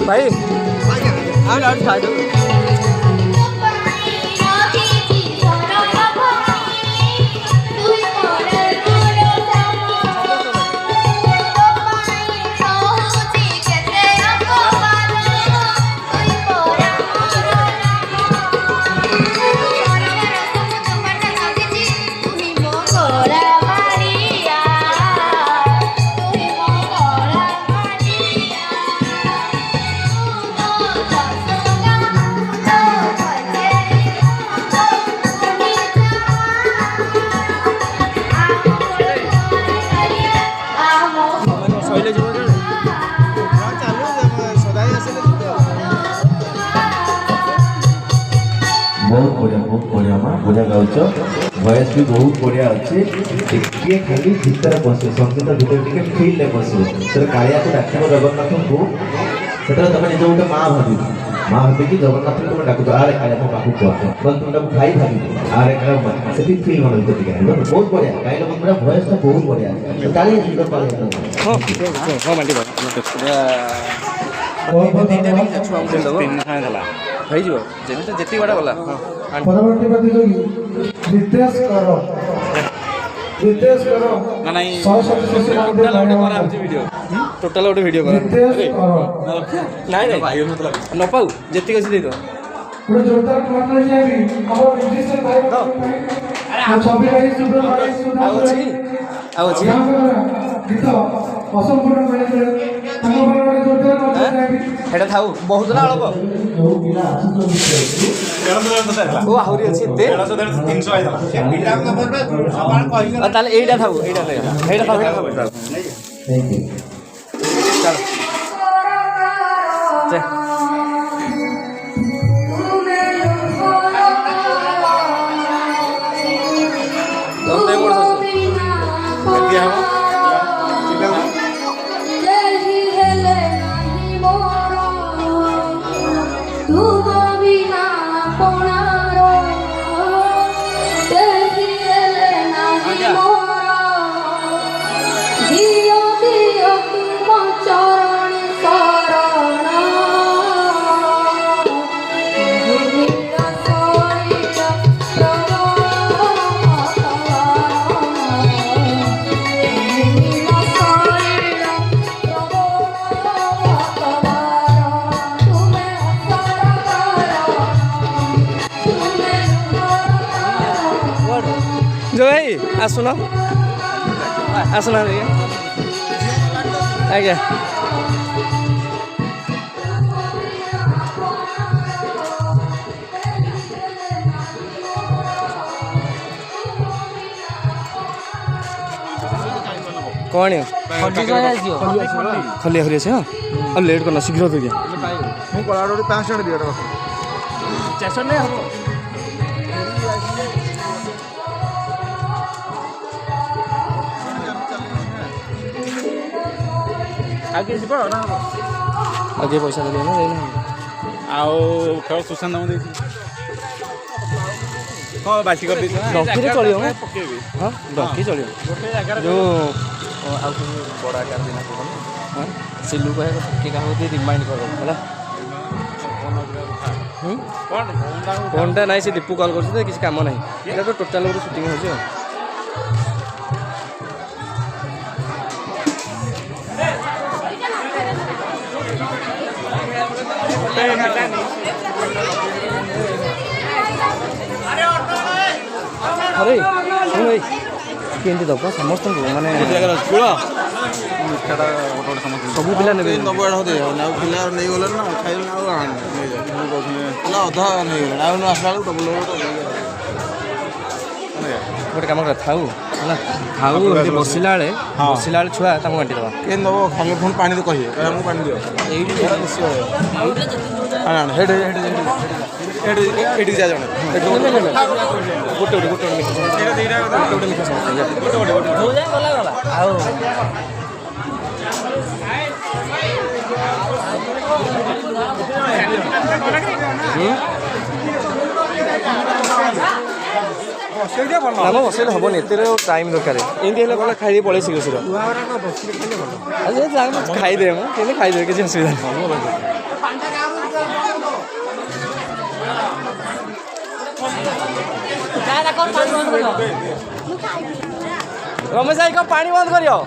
भाई आओ खा दो बहुत बढ़िया माँ बढ़िया गाउच वॉइस भी बहुत बढ़िया अच्छे टिके खाली भीतर बस संगीत भीतर टिके फील ले बस तर कालिया को डाकिबो जगन्नाथ को सेतर तमे निज गोटे माँ भाबी कि जगन्नाथ को तुम डाकुछ आरे कालिया को पाखु को बस तुम डाकु भाई भाबी आरे कालिया सेठी फील मन भीतर टिके बहुत बढ़िया गाइलो पूरा वॉइस तो बहुत बढ़िया कालिया सुंदर कालिया हां मांडी बा ହେଇଯିବ ଯେମିତି ଯେତିକି ବାଟ ଗଲା ପରବର୍ତ୍ତୀ ପ୍ରତିଯୋଗୀ ରିତେଶ କର ନା ନାଇଁ ଟୋଟାଲ ଗୋଟେ କରା ହେଉଛି ଭିଡ଼ିଓ ଟୋଟାଲ ଗୋଟେ ଭିଡ଼ିଓ କରା ନାଇଁ ନାଇଁ ନ ପାଉ ଯେତିକି ଅଛି ଦେଇଦେବ ଗୋଟେ ଜୋରଦାର କ୍ଲାପ ହେଇଯାଇ ଆମର ରିଜିଷ୍ଟର ଭାଇ ଛବି ଭାଇ ସୁବ୍ରତ ଭାଇ ଆଉ ଅଛି ଆଉ ଅଛି ଗୀତ ଅସମ୍ପୂର୍ଣ୍ଣ ମିଳିଥିଲେ ତାଙ୍କ ପାଇଁ ଗୋଟେ ଜୋରଦାର କ୍ଲାପ ଏଇଟା ଥାଉ ବହୁତ ନା ଅଳ୍ପ ଓ ଆହୁରି ଅଛି ଏତେ ତାହେଲେ ଏଇଟା ଥାଉ ଏଇଟା ଥାଉ जो भाई आसुन आसुना आज्ञा कौन खली आहरी अच्छे हाँ अब लेट करना शीघ्र तो क्या मुझे 500 दिया 400 नहीं हम आगे जी ना आगे पैसा देना देना आओ खेल सुशांत दे हाँ बासी कर डकी चलियो हाँ डकी चलियो जो बड़ा आकार देना हाँ सिल्लू कहे कि क्या रिमाइंड कर फोनटा ना से दीपू कॉल कर किसी काम ना ये तो टोटाल गोटे सुटिंग हो अरे सुन भाई केमती दब समस्त माने सब पिला ने दब पिला नहीं गले ना खाई अधा नहीं आसला डबल गोटे कम कर थाऊ है थाऊ बसला बेले छुआ बांटी दबा के दब खाली फोन पानी तो कहिए पानी दियो एटी जा जने गोटे मिठा नाम बसैले हेनी एत टाइम दरकार एमती गला खाई पड़े शीघ्र शीघ्र खाईदे मुझे खाईदे किसी असुविधा नहीं। रमेश भाई को पानी बंद करियो